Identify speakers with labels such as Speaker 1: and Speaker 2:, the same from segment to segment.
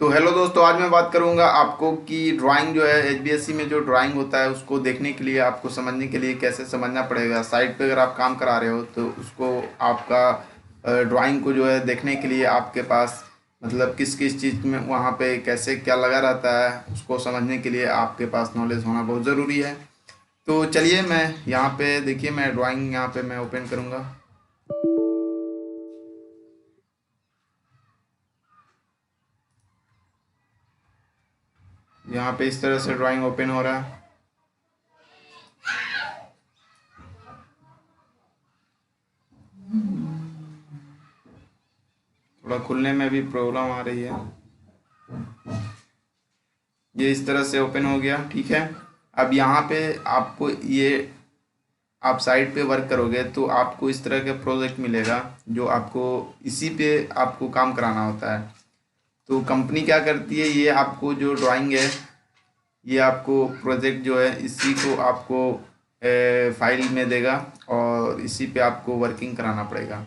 Speaker 1: तो हेलो दोस्तों, आज मैं बात करूंगा आपको कि ड्राइंग जो है एचबीएससी में जो ड्राइंग होता है उसको देखने के लिए आपको समझने के लिए कैसे समझना पड़ेगा। साइट पे अगर आप काम करा रहे हो तो उसको आपका ड्राइंग को जो है देखने के लिए आपके पास मतलब किस किस चीज़ में वहाँ पे कैसे क्या लगा रहता है उसको समझने के लिए आपके पास नॉलेज होना बहुत ज़रूरी है। तो चलिए, मैं यहाँ पे देखिए, मैं ड्राइंग यहाँ पे मैं ओपन करूँगा। यहाँ पे इस तरह से ड्राइंग ओपन हो रहा है। थोड़ा खुलने में भी प्रॉब्लम आ रही है। ये इस तरह से ओपन हो गया, ठीक है। अब यहाँ पे आपको ये आप साइट पे वर्क करोगे तो आपको इस तरह का प्रोजेक्ट मिलेगा जो आपको इसी पे आपको काम कराना होता है। तो कंपनी क्या करती है, ये आपको जो ड्राइंग है ये आपको प्रोजेक्ट जो है इसी को आपको फाइल में देगा और इसी पे आपको वर्किंग कराना पड़ेगा।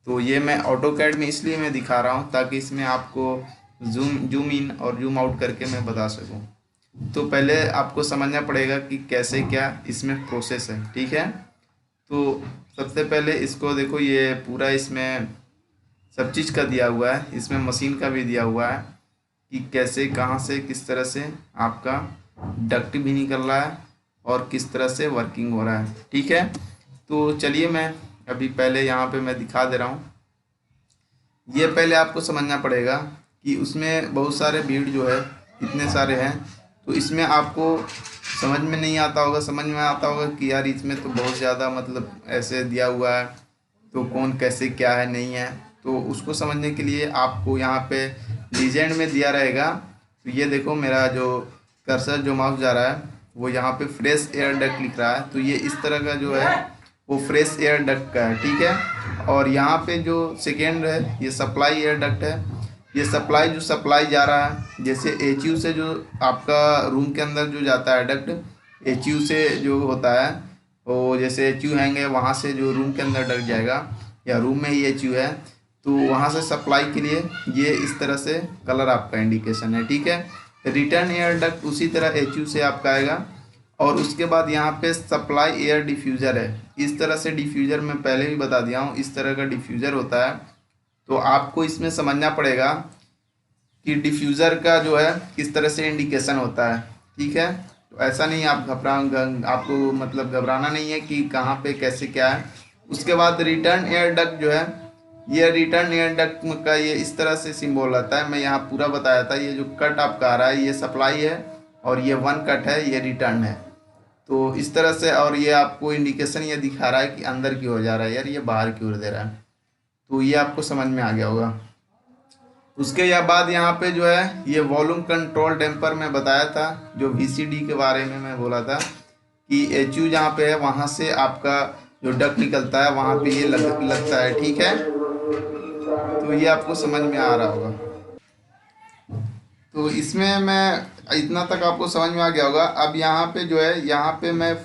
Speaker 1: तो ये मैं ऑटो कैड में इसलिए मैं दिखा रहा हूँ ताकि इसमें आपको जूम जूम इन और जूम आउट करके मैं बता सकूँ। तो पहले आपको समझना पड़ेगा कि कैसे क्या इसमें प्रोसेस है, ठीक है। तो सबसे पहले इसको देखो, ये पूरा इसमें सब चीज़ का दिया हुआ है, इसमें मशीन का भी दिया हुआ है कि कैसे कहाँ से किस तरह से आपका डक्ट भी निकल रहा है और किस तरह से वर्किंग हो रहा है, ठीक है। तो चलिए, मैं अभी पहले यहाँ पे मैं दिखा दे रहा हूँ। ये पहले आपको समझना पड़ेगा कि उसमें बहुत सारे भीड़ जो है इतने सारे हैं, तो इसमें आपको समझ में नहीं आता होगा, समझ में आता होगा कि यार इसमें तो बहुत ज़्यादा मतलब ऐसे दिया हुआ है, तो कौन कैसे क्या है नहीं है। तो उसको समझने के लिए आपको यहाँ पे लीजेंड में दिया रहेगा। तो ये देखो, मेरा जो कर्सर जो माउस जा रहा है वो यहाँ पे फ्रेश एयर डक्ट लिख रहा है, तो ये इस तरह का जो है वो फ्रेश एयर डक्ट का है, ठीक है। और यहाँ पे जो सेकेंड है ये सप्लाई एयर डक्ट है। ये सप्लाई जो सप्लाई जा रहा है जैसे एच से जो आपका रूम के अंदर जो जाता है डक्ट, एच से जो होता है वो जैसे एच हैंगे वहाँ से जो रूम के अंदर डक्ट जाएगा या रूम में ही एच है, तो वहाँ से सप्लाई के लिए ये इस तरह से कलर आपका इंडिकेशन है, ठीक है। रिटर्न एयर डक्ट उसी तरह एच से आपका आएगा। और उसके बाद यहाँ पे सप्लाई एयर डिफ्यूज़र है, इस तरह से डिफ्यूज़र मैं पहले भी बता दिया हूँ, इस तरह का डिफ्यूज़र होता है। तो आपको इसमें समझना पड़ेगा कि डिफ्यूज़र का जो है किस तरह से इंडिकेशन होता है, ठीक है। तो ऐसा नहीं आप आपको मतलब घबराना नहीं है कि कहाँ पे कैसे क्या है। उसके बाद रिटर्न एयर डक्ट जो है, ये रिटर्न एयर डक्ट का ये इस तरह से सिंबल आता है। मैं यहाँ पूरा बताया था, ये जो कट आपका आ रहा है ये सप्लाई है और ये वन कट है, ये रिटर्न है। तो इस तरह से, और ये आपको इंडिकेशन ये दिखा रहा है कि अंदर की ओर जा रहा है यार, ये बाहर की ओर दे रहा है। तो ये आपको समझ में आ गया होगा। उसके या बाद यहाँ पे जो है ये वॉल्यूम कंट्रोल डैम्पर मैं बताया था, जो वीसीडी के बारे में मैं बोला था कि एच यू जहाँ पे है वहाँ से आपका जो डक निकलता है वहाँ पे ये लगता है, ठीक है। तो ये आपको समझ में आ रहा होगा। तो इसमें मैं इतना तक आपको समझ में आ गया होगा। अब यहाँ पे जो है, यहाँ पे मैं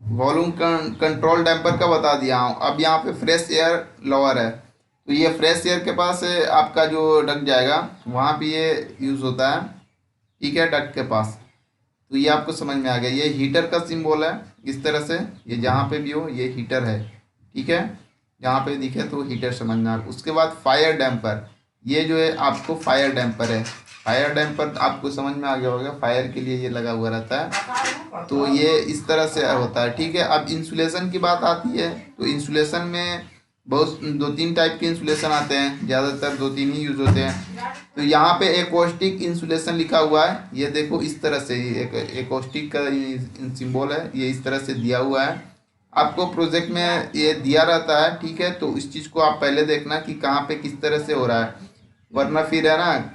Speaker 1: वॉल्यूम कंट्रोल डैम्पर का बता दिया हूँ। अब यहाँ पे फ्रेश एयर लोअर है, तो ये फ्रेश एयर के पास आपका जो डक जाएगा वहाँ पे ये यूज़ होता है, ठीक है, डक के पास। तो ये आपको समझ में आ गया। ये हीटर का सिंबल है इस तरह से, ये जहाँ पे भी हो ये हीटर है, ठीक है। जहाँ पे दिखे तो हीटर समझना। उसके बाद फायर डैम्पर, ये जो है आपको फायर डैम्पर है। फायर डैम्पर आपको समझ में आ गया होगा, फायर के लिए ये लगा हुआ रहता है। तो ये इस तरह से होता है, ठीक है। अब इंसुलेशन की बात आती है, तो इंसुलेशन में बहुत दो तीन टाइप के इंसुलेशन आते हैं, ज़्यादातर दो तीन ही यूज़ होते हैं। तो यहाँ पे एकॉस्टिक इंसुलेशन लिखा हुआ है, ये देखो इस तरह से एक एकॉस्टिक का सिंबल है, ये इस तरह से दिया हुआ है। आपको प्रोजेक्ट में ये दिया रहता है, ठीक है। तो इस चीज़ को आप पहले देखना कि कहाँ पे किस तरह से हो रहा है, वरना फिर है ना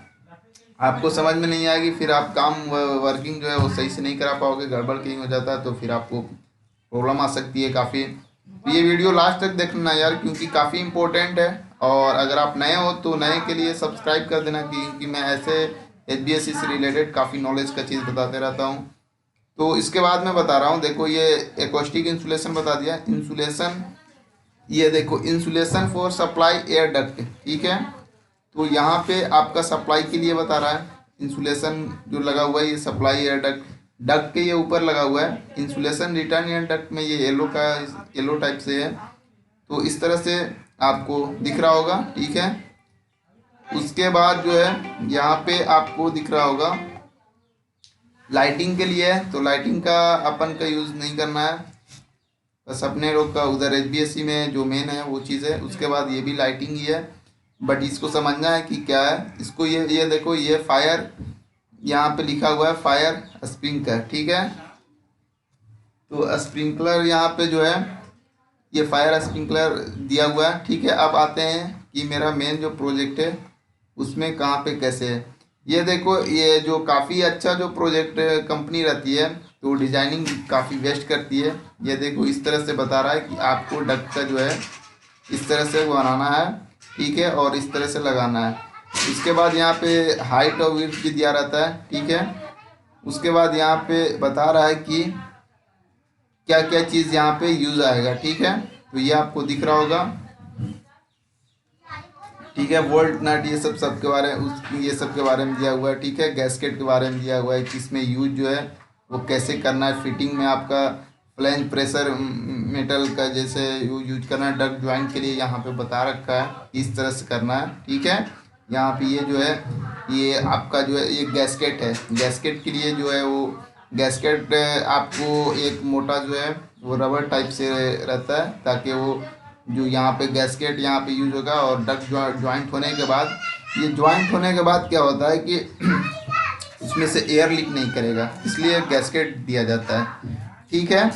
Speaker 1: आपको समझ में नहीं आएगी, फिर आप काम वर्किंग जो है वो सही से नहीं करा पाओगे, गड़बड़ कहीं हो जाता है तो फिर आपको प्रॉब्लम आ सकती है काफ़ी। तो ये वीडियो लास्ट तक देखना यार, क्योंकि काफ़ी इंपॉर्टेंट है। और अगर आप नए हो तो नए के लिए सब्सक्राइब कर देना, क्योंकि मैं ऐसे एचबीएससी से रिलेटेड काफ़ी नॉलेज का चीज़ बताते रहता हूँ। तो इसके बाद मैं बता रहा हूँ, देखो ये एकॉस्टिक इंसुलेशन बता दिया। इंसुलेशन, ये देखो insulation for supply air duct, ठीक है। तो यहाँ पे आपका सप्लाई के लिए बता रहा है, इंसुलेशन जो लगा हुआ है ये सप्लाई एयर डक्ट, डक्ट के ये ऊपर लगा हुआ है इंसुलेशन रिटर्न एयर डक्ट में, ये येलो टाइप से है। तो इस तरह से आपको दिख रहा होगा, ठीक है। उसके बाद जो है यहाँ पे आपको दिख रहा होगा लाइटिंग के लिए है, तो लाइटिंग का अपन का यूज़ नहीं करना है, बस अपने लोग का उधर HBSC में जो मेन है वो चीज़ है। उसके बाद ये भी लाइटिंग ही है, बट इसको समझना है कि क्या है। इसको ये देखो, ये फायर यहाँ पे लिखा हुआ है, फायर स्प्रिंकलर, ठीक है। तो स्प्रिंकलर यहाँ पे जो है ये फायर स्प्रिंकलर दिया हुआ है, ठीक है। अब आते हैं कि मेरा मेन जो प्रोजेक्ट है उसमें कहाँ पे कैसे है। ये देखो, ये जो काफ़ी अच्छा जो प्रोजेक्ट कंपनी रहती है तो डिजाइनिंग काफ़ी बेस्ट करती है। ये देखो इस तरह से बता रहा है कि आपको डक्ट का जो है इस तरह से बनाना है, ठीक है, और इस तरह से लगाना है। उसके बाद यहाँ पे हाइट और विड्थ भी दिया रहता है, ठीक है। उसके बाद यहाँ पे बता रहा है कि क्या क्या चीज़ यहाँ पे यूज़ आएगा, ठीक है। तो ये आपको दिख रहा होगा, ठीक है। वोल्ट नट ये सब के बारे में ये सब के बारे में दिया हुआ है, ठीक है। गैस्केट के बारे में दिया हुआ है कि इसमें यूज जो है वो कैसे करना है। फिटिंग में आपका फ्लैंज प्रेशर मेटल का जैसे यूज करना है। डक्ट ज्वाइंट के लिए यहाँ पे बता रखा है इस तरह से करना है, ठीक है। यहाँ पे ये जो है ये आपका जो है ये गैस्केट है, गैस्केट के लिए जो है वो गैस्केट आपको एक मोटा जो है वो रबर टाइप से रहता है, ताकि वो जो यहाँ पे गैस्केट यहाँ पे यूज होगा। और डक्ट ज्वाइंट होने के बाद, ये ज्वाइंट होने के बाद क्या होता है कि उसमें से एयर लीक नहीं करेगा, इसलिए गैस्केट दिया जाता है, ठीक है।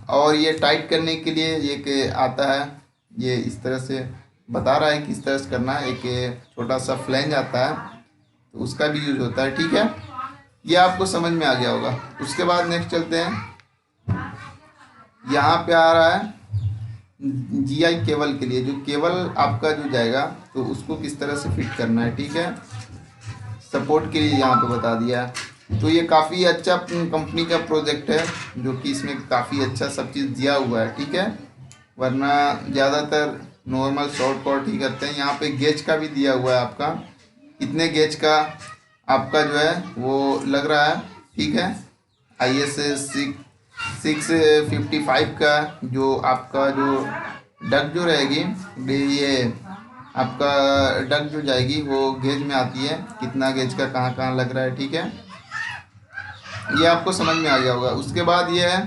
Speaker 1: और ये टाइट करने के लिए एक आता है, ये इस तरह से बता रहा है कि इस तरह से करना है। एक छोटा सा फ्लैंज आता है तो उसका भी यूज होता है, ठीक है। ये आपको समझ में आ गया होगा। उसके बाद नेक्स्ट चलते हैं, यहाँ पे आ रहा है GI केबल के लिए, जो केबल आपका जो जाएगा तो उसको किस तरह से फिट करना है, ठीक है। सपोर्ट के लिए यहाँ पे बता दिया है। तो ये काफ़ी अच्छा कंपनी का प्रोजेक्ट है, जो कि इसमें काफ़ी अच्छा सब चीज़ दिया हुआ है, ठीक है। वरना ज़्यादातर नॉर्मल शॉर्ट कट ही करते हैं। यहाँ पे गेज का भी दिया हुआ है, आपका कितने गेज का आपका जो है वो लग रहा है, ठीक है। ISS 655 का जो आपका जो डक जो रहेगी, ये आपका डक जो जाएगी वो गेज में आती है, कितना गेज का कहाँ कहाँ लग रहा है, ठीक है। ये आपको समझ में आ गया होगा। उसके बाद ये है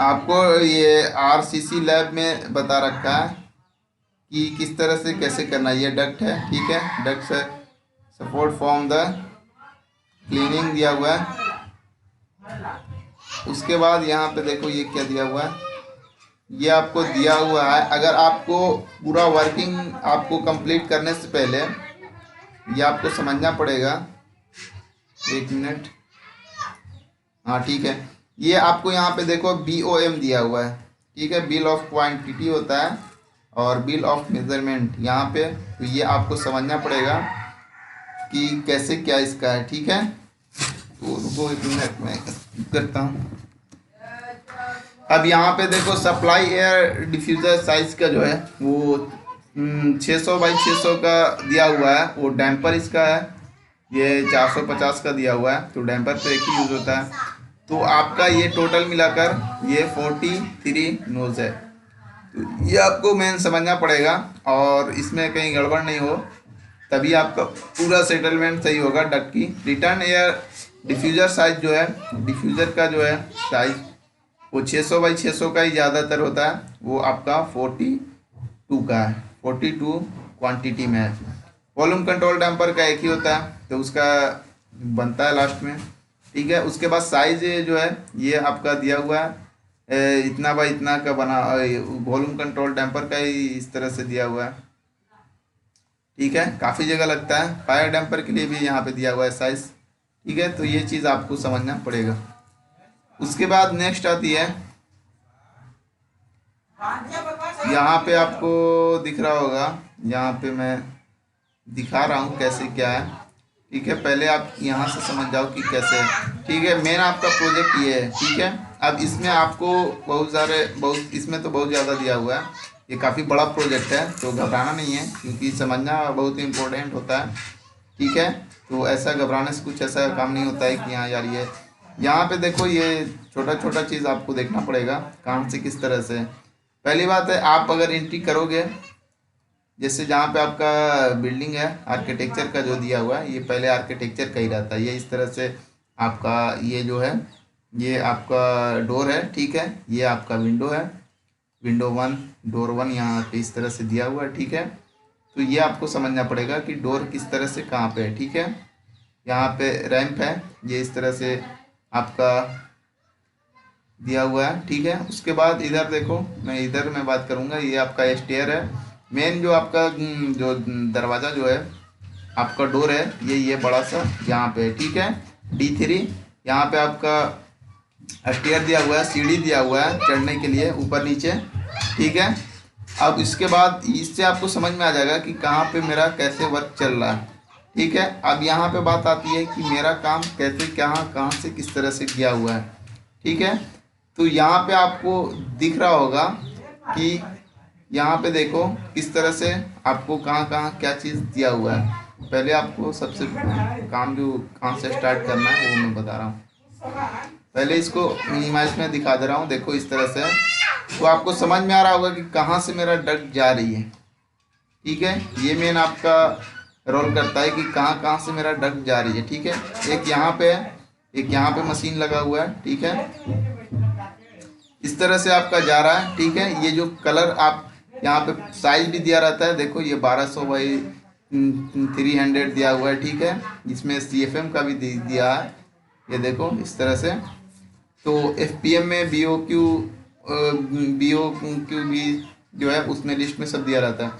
Speaker 1: आपको ये RCC लैब में बता रखा है कि किस तरह से कैसे करना है। ये डक्ट है, ठीक है। डक्ट से सपोर्ट फॉर्म द क्लीनिंग दिया हुआ है। उसके बाद यहाँ पे देखो ये क्या दिया हुआ है, ये आपको दिया हुआ है। अगर आपको पूरा वर्किंग आपको कंप्लीट करने से पहले ये आपको समझना पड़ेगा, एक मिनट, हाँ ठीक है। ये आपको यहाँ पे देखो BOM दिया हुआ है, ठीक है। बिल ऑफ क्वांटिटी होता है और बिल ऑफ मेजरमेंट यहाँ पे, तो ये आपको समझना पड़ेगा कि कैसे क्या इसका है, ठीक है। तो रुको एक मिनट में करता हूँ। अब यहाँ पे देखो सप्लाई एयर डिफ्यूज़र साइज का जो है वो 600 बाई 600 का दिया हुआ है। वो डैम्पर इसका है, ये 450 का दिया हुआ है। तो डैम्पर तो एक ही यूज़ होता है। तो आपका ये टोटल मिलाकर ये 43 नोज है। तो ये आपको मेन समझना पड़ेगा, और इसमें कहीं गड़बड़ नहीं हो, तभी आपका पूरा सेटलमेंट सही होगा डक्ट की। रिटर्न एयर डिफ्यूज़र साइज जो है, डिफ्यूज़र का जो है साइज वो 600 बाई 600 का ही ज़्यादातर होता है। वो आपका 42 का है, 42 क्वांटिटी में है। वॉल्यूम कंट्रोल डैम्पर का एक ही होता है, तो उसका बनता है लास्ट में, ठीक है। उसके बाद साइज जो है ये आपका दिया हुआ है इतना बाई इतना का बना, वॉल्यूम कंट्रोल डैम्पर का ही इस तरह से दिया हुआ है, ठीक है। काफ़ी जगह लगता है। फायर डैम्पर के लिए भी यहाँ पे दिया हुआ है साइज, ठीक है। तो ये चीज़ आपको समझना पड़ेगा। उसके बाद नेक्स्ट आती है, यहाँ पे आपको दिख रहा होगा, यहाँ पे मैं दिखा रहा हूँ कैसे क्या है, ठीक है। पहले आप यहाँ से समझ जाओ कि कैसे है, ठीक है। मेन आपका प्रोजेक्ट ये है, ठीक है। अब इसमें आपको बहुत इसमें तो बहुत ज़्यादा दिया हुआ है, ये काफ़ी बड़ा प्रोजेक्ट है, तो घबराना नहीं है, क्योंकि समझना बहुत ही इम्पोर्टेंट होता है। ठीक है, तो ऐसा घबराने से कुछ ऐसा काम नहीं होता है कि हाँ यार ये यहाँ पे देखो, ये छोटा छोटा चीज़ आपको देखना पड़ेगा कहाँ से किस तरह से। पहली बात है, आप अगर एंट्री करोगे, जैसे जहाँ पे आपका बिल्डिंग है आर्किटेक्चर का जो दिया हुआ है, ये पहले आर्किटेक्चर का ही रहता है। ये इस तरह से आपका ये जो है, ये आपका डोर है। ठीक है, ये आपका विंडो है, विंडो 1, डोर 1 यहाँ पे इस तरह से दिया हुआ है। ठीक है, तो ये आपको समझना पड़ेगा कि डोर किस तरह से कहाँ पे है। ठीक है, यहाँ पे रैंप है, ये इस तरह से आपका दिया हुआ है। ठीक है, उसके बाद इधर देखो, मैं बात करूँगा, ये आपका स्टेयर है। मेन जो आपका जो दरवाज़ा जो है, आपका डोर है, ये बड़ा सा यहाँ पे है। ठीक है, D3 यहाँ पे आपका स्टेयर दिया हुआ है, सीढ़ी दिया हुआ है चढ़ने के लिए ऊपर नीचे। ठीक है, अब इसके बाद इससे आपको समझ में आ जाएगा कि कहाँ पे मेरा कैसे वर्क चल रहा है। ठीक है, अब यहाँ पे बात आती है कि मेरा काम कैसे कहाँ से किस तरह से किया हुआ है। ठीक है, तो यहाँ पे आपको दिख रहा होगा कि यहाँ पे देखो किस तरह से आपको कहाँ क्या चीज़ दिया हुआ है। पहले आपको सबसे काम जो कहाँ से स्टार्ट करना है वो मैं बता रहा हूँ। पहले इसको मिनिमाइज में दिखा दे रहा हूँ, देखो इस तरह से, तो आपको समझ में आ रहा होगा कि कहाँ से मेरा डग जा रही है। ठीक है, ये मेन आपका रोल करता है कि कहाँ से मेरा डग जा रही है। ठीक है, एक यहाँ पे है, एक यहाँ पे मशीन लगा हुआ है। ठीक है, इस तरह से आपका जा रहा है। ठीक है, ये जो कलर आप यहाँ पे साइज भी दिया रहता है, देखो ये 1200 बाई 300 दिया हुआ है। ठीक है, इसमें CFM का भी दिया है, ये देखो इस तरह से। तो FPM में BOQ भी जो है उसमें लिस्ट में सब दिया रहता है।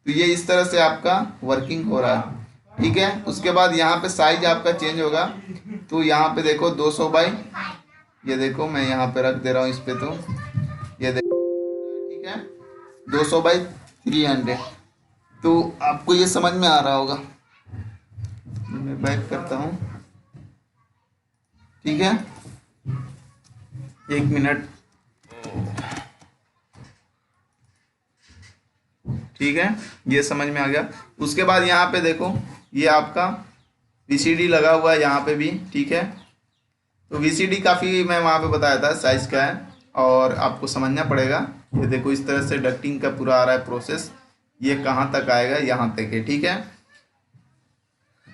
Speaker 1: तो ये इस तरह से आपका वर्किंग हो रहा है। ठीक है, उसके बाद यहाँ पे साइज आपका चेंज होगा, तो यहाँ पे देखो 200 बाई, ये देखो मैं यहाँ पे रख दे रहा हूँ इस पे, तो ये देखो। ठीक है, 200 बाई 300, तो आपको ये समझ में आ रहा होगा। मैं बैक करता हूँ। ठीक है, 1 मिनट। ठीक है, ये समझ में आ गया। उसके बाद यहाँ पे देखो, ये आपका VCD लगा हुआ है यहाँ पे भी। ठीक है, तो VCD काफ़ी मैं वहाँ पे बताया था साइज का है, और आपको समझना पड़ेगा। ये देखो इस तरह से डक्टिंग का पूरा आ रहा है प्रोसेस, ये कहाँ तक आएगा, यहाँ तक है। ठीक है,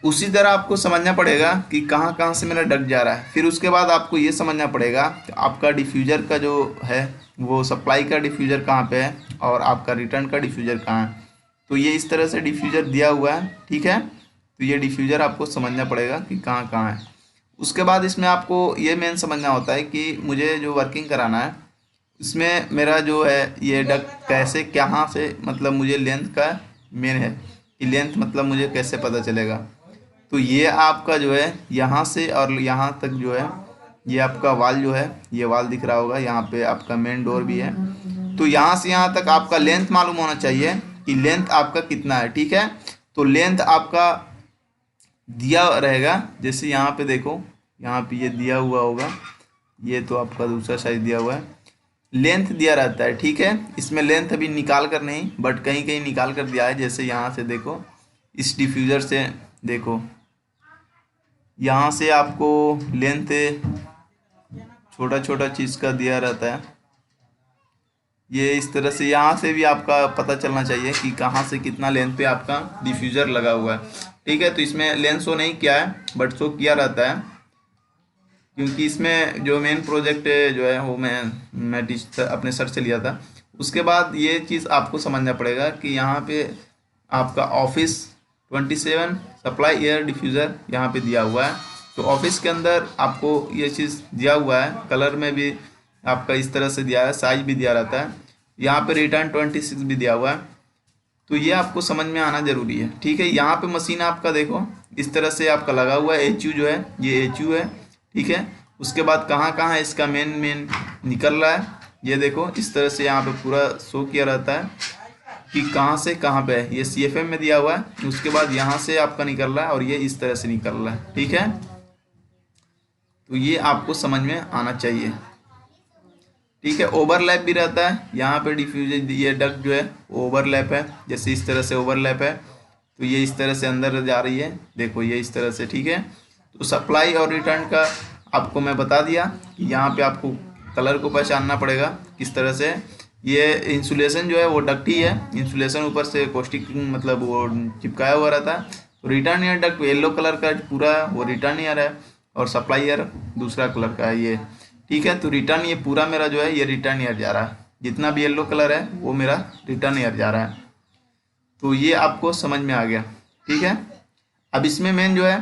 Speaker 1: उसी तरह आपको समझना पड़ेगा कि कहाँ से मेरा डक जा रहा है। फिर उसके बाद आपको ये समझना पड़ेगा कि आपका डिफ्यूज़र का जो है, वो सप्लाई का डिफ्यूज़र कहाँ पे है और आपका रिटर्न का डिफ्यूज़र कहाँ है। तो ये इस तरह से डिफ्यूज़र दिया हुआ है। ठीक है, तो ये डिफ्यूज़र आपको समझना पड़ेगा कि कहाँ है। उसके बाद इसमें आपको ये मेन समझना होता है कि मुझे जो वर्किंग कराना है, इसमें मेरा जो है ये डक कैसे कहाँ से, मतलब मुझे लेंथ का मेन है कि लेंथ मतलब मुझे कैसे पता चलेगा। तो ये आपका जो है यहाँ से और यहाँ तक जो है, ये आपका वाल जो है, ये वाल दिख रहा होगा, यहाँ पे आपका मेन डोर भी है। तो यहाँ से यहाँ तक आपका लेंथ मालूम होना चाहिए कि लेंथ आपका कितना है। ठीक है, तो लेंथ आपका दिया रहेगा, जैसे यहाँ पे देखो, यहाँ पे ये दिया हुआ होगा, ये तो आपका दूसरा साइज दिया हुआ है, लेंथ दिया रहता है। ठीक है, इसमें लेंथ अभी निकाल कर नहीं, बट कहीं कहीं निकाल कर दिया है। जैसे यहाँ से देखो, इस डिफ्यूज़र से देखो, यहाँ से आपको लेंथ छोटा छोटा चीज़ का दिया रहता है। ये इस तरह से यहाँ से भी आपका पता चलना चाहिए कि कहाँ से कितना लेंथ पे आपका डिफ्यूज़र लगा हुआ है। ठीक है, तो इसमें लेंथ शो नहीं किया है, बट शो किया रहता है, क्योंकि इसमें जो मेन प्रोजेक्ट जो है वो मैं अपने सर से लिया था। उसके बाद ये चीज़ आपको समझना पड़ेगा कि यहाँ पे आपका ऑफिस 27 सप्लाई एयर डिफ्यूज़र यहाँ पे दिया हुआ है। तो ऑफिस के अंदर आपको ये चीज़ दिया हुआ है, कलर में भी आपका इस तरह से दिया है, साइज भी दिया रहता है। यहाँ पे रिटर्न 26 भी दिया हुआ है, तो ये आपको समझ में आना ज़रूरी है। ठीक है, यहाँ पे मशीन आपका देखो इस तरह से आपका लगा हुआ है, HU जो है ये HU है। ठीक है, उसके बाद कहाँ है इसका मेन निकल रहा है, ये देखो इस तरह से यहाँ पे पूरा शो किया रहता है कि कहाँ से कहाँ पे है। ये CFM में दिया हुआ है। उसके बाद यहाँ से आपका निकल रहा है और ये इस तरह से निकल रहा है। ठीक है, तो ये आपको समझ में आना चाहिए। ठीक है। ओवरलैप भी रहता है यहाँ पे डिफ्यूज, ये डक्ट जो है ओवरलैप है, जैसे इस तरह से ओवरलैप है, तो ये इस तरह से अंदर जा रही है, देखो ये इस तरह से, ठीक है। तो सप्लाई और रिटर्न का आपको मैं बता दिया कि यहाँ पे आपको कलर को पहचानना पड़ेगा किस तरह से। ये इंसुलेशन जो है वो डक्ट ही है, इंसुलेशन ऊपर से कॉस्टिक मतलब वो चिपकाया हुआ रहता है। तो return year duct yellow colour का पूरा वो रिटर्न ईयर है, और सप्लाई ईयर दूसरा कलर का है ये, ठीक है। तो रिटर्न ये पूरा मेरा जो है ये रिटर्न ईयर जा रहा है, जितना भी येलो कलर है वो मेरा रिटर्न ईयर जा रहा है। तो ये आपको समझ में आ गया, ठीक है। अब इसमें मेन जो है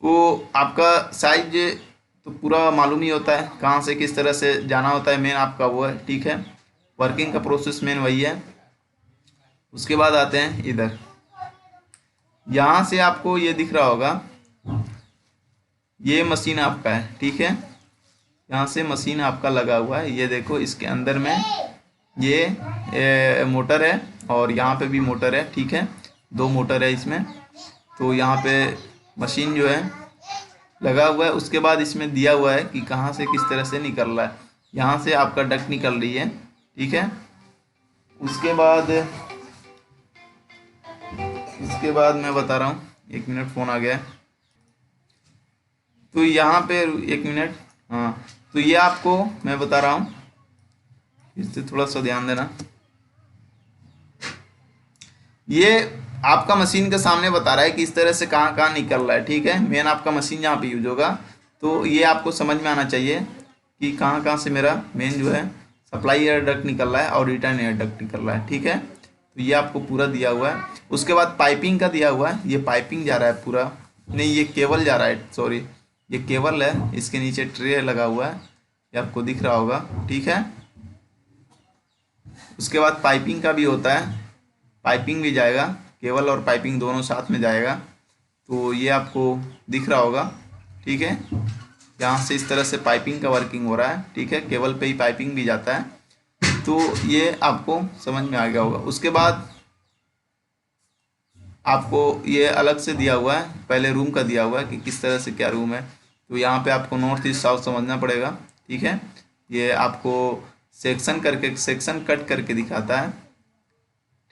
Speaker 1: वो आपका साइज तो पूरा मालूम ही होता है, कहाँ से किस तरह से जाना होता है, मेन आपका वो है, ठीक है। वर्किंग का प्रोसेस मेन वही है। उसके बाद आते हैं इधर, यहाँ से आपको ये दिख रहा होगा, ये मशीन आपका है, ठीक है। यहाँ से मशीन आपका लगा हुआ है, ये देखो इसके अंदर में ये मोटर है, और यहाँ पे भी मोटर है, ठीक है, दो मोटर है इसमें। तो यहाँ पे मशीन जो है लगा हुआ है। उसके बाद इसमें दिया हुआ है कि कहाँ से किस तरह से निकल रहा है, यहाँ से आपका डक्ट निकल रही है, ठीक है। उसके बाद मैं बता रहा हूँ, एक मिनट फ़ोन आ गया है, तो यहाँ पे एक मिनट, हाँ, तो ये आपको मैं बता रहा हूँ, इससे थोड़ा सा ध्यान देना। ये आपका मशीन के सामने बता रहा है कि इस तरह से कहाँ कहाँ निकल रहा है, ठीक है। मेन आपका मशीन जहाँ पे यूज होगा, तो ये आपको समझ में आना चाहिए कि कहाँ कहाँ से मेरा मेन जो है सप्लाई एयर डक्ट निकल रहा है और रिटर्न एयर डक्ट निकल रहा है, ठीक है। तो ये आपको पूरा दिया हुआ है। उसके बाद पाइपिंग का दिया हुआ है, ये पाइपिंग जा रहा है पूरा, नहीं ये केबल जा रहा है, सॉरी ये केबल है, इसके नीचे ट्रे लगा हुआ है, ये आपको दिख रहा होगा, ठीक है। उसके बाद पाइपिंग का भी होता है, पाइपिंग भी जाएगा, केबल और पाइपिंग दोनों साथ में जाएगा, तो ये आपको दिख रहा होगा, ठीक है। यहाँ से इस तरह से पाइपिंग का वर्किंग हो रहा है, ठीक है, केबल पे ही पाइपिंग भी जाता है, तो ये आपको समझ में आ गया होगा। उसके बाद आपको ये अलग से दिया हुआ है, पहले रूम का दिया हुआ है कि किस तरह से क्या रूम है, तो यहाँ पे आपको नॉर्थ ईस्ट साउथ समझना पड़ेगा, ठीक है। ये आपको सेक्शन करके, सेक्शन कट करके दिखाता है,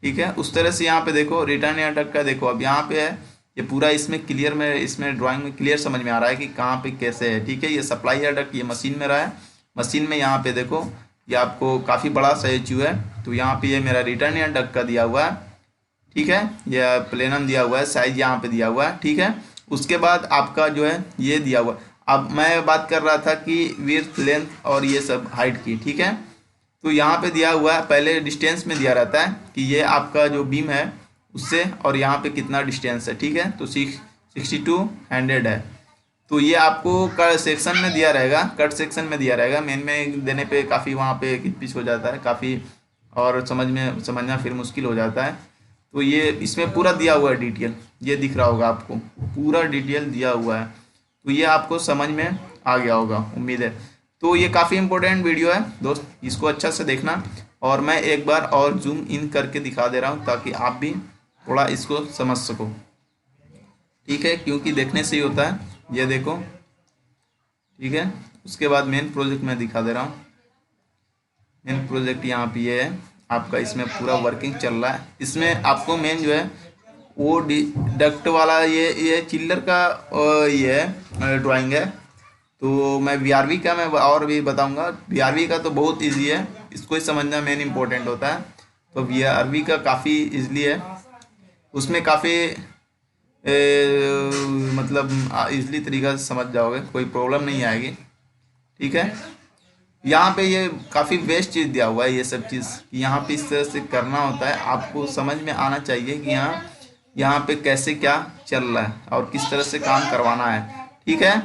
Speaker 1: ठीक है। उस तरह से यहाँ पे देखो रिटर्न एयर डक्ट का, देखो अब यहाँ पे है ये पूरा, इसमें क्लियर में, इसमें ड्राइंग में क्लियर समझ में आ रहा है कि कहाँ पे कैसे है, ठीक है। ये सप्लाई एयर डक्ट ये मशीन में रहा है, मशीन में यहाँ पे देखो ये आपको काफ़ी बड़ा सा एचयू है, तो यहाँ पे ये मेरा रिटर्न एयर डक्ट का दिया हुआ है, ठीक है। ये प्लेनम दिया हुआ है, साइज यहाँ पे दिया हुआ है, ठीक है। उसके बाद आपका जो है ये दिया हुआ, अब मैं बात कर रहा था कि विड्थ लेंथ और ये सब हाइट की, ठीक है। तो यहाँ पे दिया हुआ है, पहले डिस्टेंस में दिया रहता है कि ये आपका जो बीम है उससे और यहाँ पे कितना डिस्टेंस है, ठीक है। तो 62 है, तो ये आपको कट सेक्शन में दिया रहेगा, कट सेक्शन में दिया रहेगा, मेन में देने पे काफ़ी वहाँ पे किच हो जाता है काफ़ी, और समझना फिर मुश्किल हो जाता है। तो ये इसमें पूरा दिया हुआ है डिटेल, ये दिख रहा होगा आपको, पूरा डिटेल दिया हुआ है, तो ये आपको समझ में आ गया होगा, उम्मीद है। तो ये काफ़ी इंपॉर्टेंट वीडियो है दोस्त, इसको अच्छा से देखना, और मैं एक बार और जूम इन करके दिखा दे रहा हूँ ताकि आप भी थोड़ा इसको समझ सको, ठीक है, क्योंकि देखने से ही होता है। ये देखो, ठीक है। उसके बाद मेन प्रोजेक्ट मैं दिखा दे रहा हूँ, मेन प्रोजेक्ट यहाँ पे ये है आपका, इसमें पूरा वर्किंग चल रहा है। इसमें आपको मेन जो है वो डक्ट वाला ये चिल्लर का ये है ड्राइंग है, तो मैं वीआरवी का मैं और भी बताऊंगा। वीआरवी का तो बहुत इजी है, इसको ही समझना मेन इंपॉर्टेंट होता है, तो वीआरवी का काफ़ी इजली है, उसमें काफ़ी मतलब इजली तरीका से समझ जाओगे, कोई प्रॉब्लम नहीं आएगी, ठीक है। यहाँ पे ये काफ़ी बेस्ट चीज़ दिया हुआ है, ये सब चीज़ कि यहाँ पे इस तरह से करना होता है, आपको समझ में आना चाहिए कि यहाँ पे कैसे क्या चल रहा है और किस तरह से काम करवाना है, ठीक है।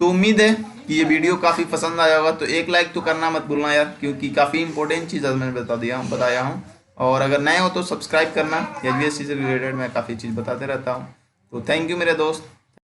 Speaker 1: तो उम्मीद है कि ये वीडियो काफ़ी पसंद आया होगा, तो एक लाइक तो करना मत भूलना यार, क्योंकि काफ़ी इंपॉर्टेंट चीज़ मैंने बताया हूँ। और अगर नए हो तो सब्सक्राइब करना, एचवीएससी से रिलेटेड मैं काफ़ी चीज़ बताते रहता हूँ। तो थैंक यू मेरे दोस्त।